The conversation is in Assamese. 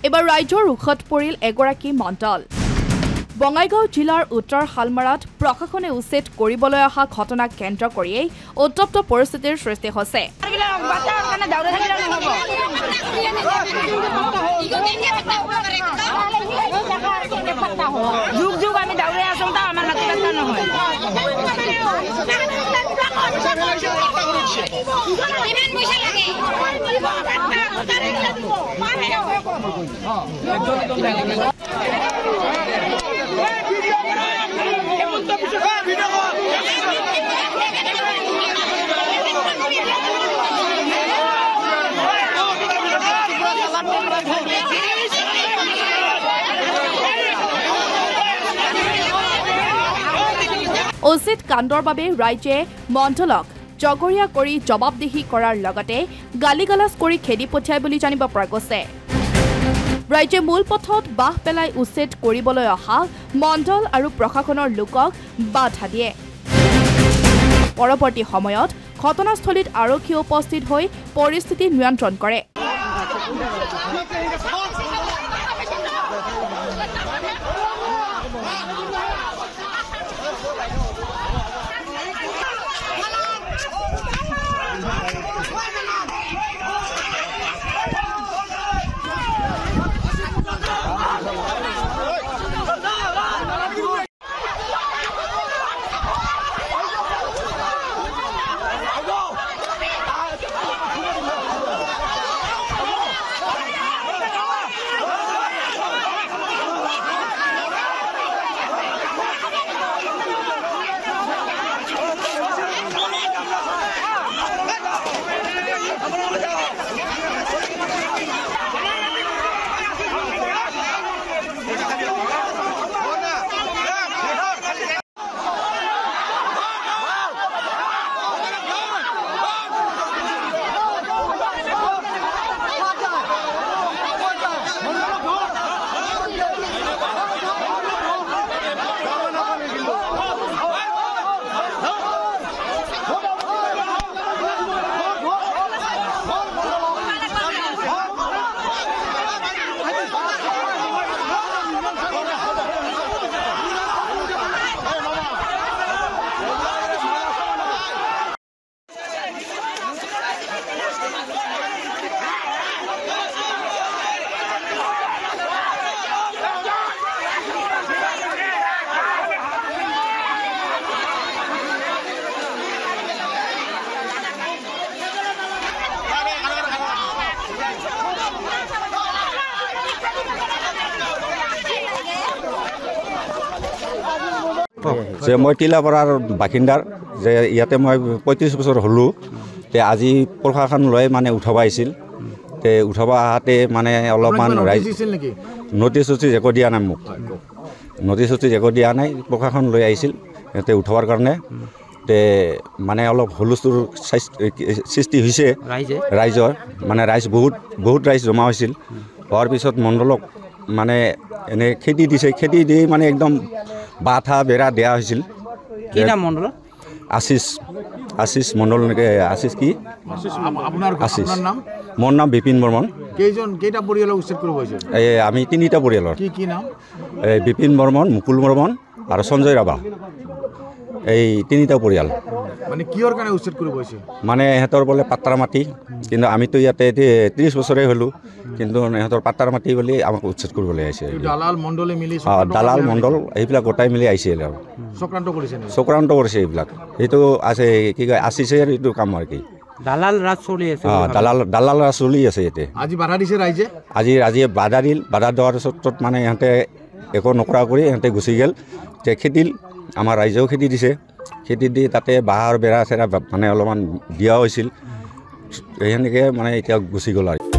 এবাৰ ৰাজ্যৰ ৰোষত পৰিল এগৰাকী মণ্ডল বঙাইগাঁও জিলাৰ উত্তৰ হালমাৰাত প্ৰশাসনে উচ্ছেদ কৰিবলৈ অহা ঘটনাক কেন্দ্ৰ কৰিয়েই উত্তপ্ত পৰিস্থিতিৰ সৃষ্টি হৈছে উচিত কাণ্ডৰ বাবে ৰাইজে মণ্ডলক জগৰীয়া কৰি জবাবদিহি কৰাৰ লগতে গালিগালাজ কৰি খেদি পঠিয়াই বুলি জানিব পৰা গৈছে ৰাইজে মূল পথত বাহ পেলাই উচ্ছেদ কৰিবলৈ অহা মণ্ডল আৰু প্ৰশাসনৰ লোকক বাধা দিয়ে পৰৱৰ্তী সময়ত ঘটনাস্থলীত আৰক্ষী উপস্থিত হৈ পৰিস্থিতি নিয়ন্ত্ৰণ কৰে যে মই টিলাপাৰাৰ বাসিন্দাৰ যে ইয়াতে মই ৩৫ বছৰ হ'লোঁ তে আজি প্ৰশাসন লৈ মানে উঠাব আহিছিল তে উঠাব আহাতে মানে অলপমান ৰাইজ নটিচ চটিচ একো দিয়া নাই মোক নটিচ চটিচ একো দিয়া নাই প্ৰশাসন লৈ আহিছিল ইয়াতে উঠাবৰ কাৰণে তে মানে অলপ হুলস্থুল সৃষ্টি হৈছে ৰাইজৰ মানে ৰাইজ বহুত ৰাইজ জমা হৈছিল হোৱাৰ পিছত মণ্ডলক মানে এনে খেদি দিছে খেদি দি মানে একদম বাধা বেৰা দিয়া হৈছিল কি নাম মণ্ডল আশিষ মণ্ডল নেকি আশিষ কি আশিষ মোৰ নাম বিপিন বৰ্মন কেইটা পৰিয়ালক উচ্ছেদ কৰিব হৈছে আমি ৩টা পৰিয়ালৰ কি নাম বিপিন বৰ্মন মুকুল বৰ্মন আৰু সঞ্জয় ৰাভা এই ৩টা পৰিয়াল মানে কিহৰ কাৰণে উচ্ছেদ কৰিব হৈছে মানে ইহঁতৰ বোলে পাট্টাৰ মাটি কিন্তু আমিতো ইয়াতে ৩০ বছৰে হ'লোঁ কিন্তু ইহঁতৰ পাট্টাৰ মাটি বুলি আমাক উচ্ছেদ কৰিবলৈ আহিছে দালাল মণ্ডলে মিলি দালাল মণ্ডল এইবিলাক গোটাই মিলি আহিছিল আৰু চক্ৰান্ত কৰিছে এইবিলাক সেইটো আছে কি কয় আশিছে এইটো কাম আৰু কি দালাল ৰাজ চলি আছে দালাল ৰাজ চলি আছে ইয়াতে আজি বাধা দিছে ৰাইজে আজি বাধা দিল বাধা দিয়াৰ ক্ষেত্ৰত মানে ইহঁতে একো নকৰা কৰি ইহঁতে গুচি গ'ল যে খেদিল আমাৰ ৰাইজেও খেদি দিছে খেদি দি তাতে বাঁহৰ বেৰা চেৰা মানে অলপমান দিয়া হৈছিল সেনেকৈ মানে এতিয়া গুচি গ'ল আৰু